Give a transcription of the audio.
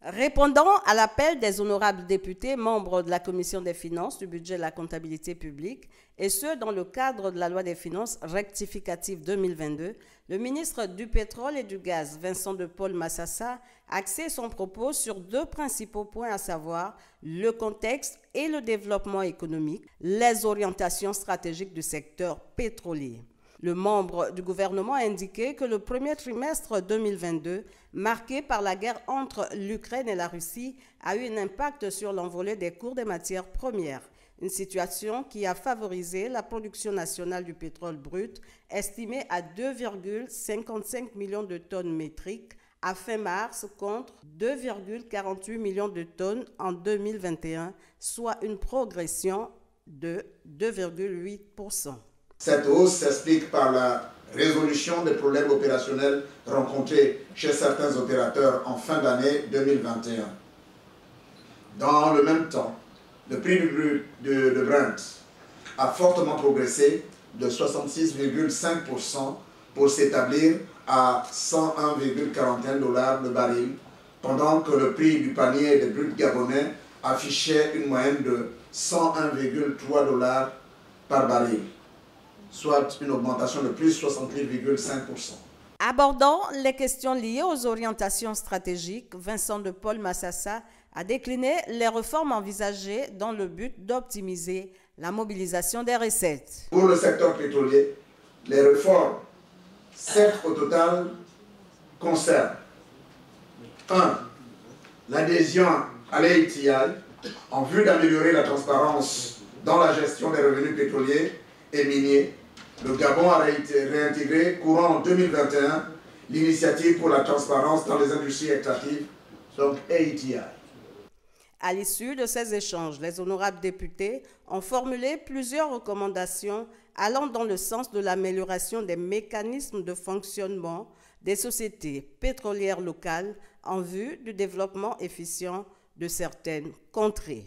Répondant à l'appel des honorables députés membres de la Commission des finances, du budget et de la comptabilité publique, et ce, dans le cadre de la loi des finances rectificative 2022, le ministre du Pétrole et du Gaz, Vincent de Paul Massassa, a axé son propos sur deux principaux points, à savoir le contexte et le développement économique, les orientations stratégiques du secteur pétrolier. Le membre du gouvernement a indiqué que le premier trimestre 2022, marqué par la guerre entre l'Ukraine et la Russie, a eu un impact sur l'envolée des cours des matières premières, une situation qui a favorisé la production nationale du pétrole brut, estimée à 2,55 millions de tonnes métriques à fin mars contre 2,48 millions de tonnes en 2021, soit une progression de 2,8%. Cette hausse s'explique par la résolution des problèmes opérationnels rencontrés chez certains opérateurs en fin d'année 2021. Dans le même temps, le prix du brut de Brent a fortement progressé de 66,5% pour s'établir à 101,41 $ le baril, pendant que le prix du panier des bruts gabonais affichait une moyenne de 101,3 $ par baril, soit une augmentation de plus 68,5%. Abordant les questions liées aux orientations stratégiques, Vincent de Paul Massassa a décliné les réformes envisagées dans le but d'optimiser la mobilisation des recettes. Pour le secteur pétrolier, les réformes, certes au total, concernent 1. L'adhésion à l'ATI en vue d'améliorer la transparence dans la gestion des revenus pétroliers et miniers. Le Gabon a réintégré courant 2021 l'initiative pour la transparence dans les industries extractives, donc ATI. À l'issue de ces échanges, les honorables députés ont formulé plusieurs recommandations allant dans le sens de l'amélioration des mécanismes de fonctionnement des sociétés pétrolières locales en vue du développement efficient de certaines contrées.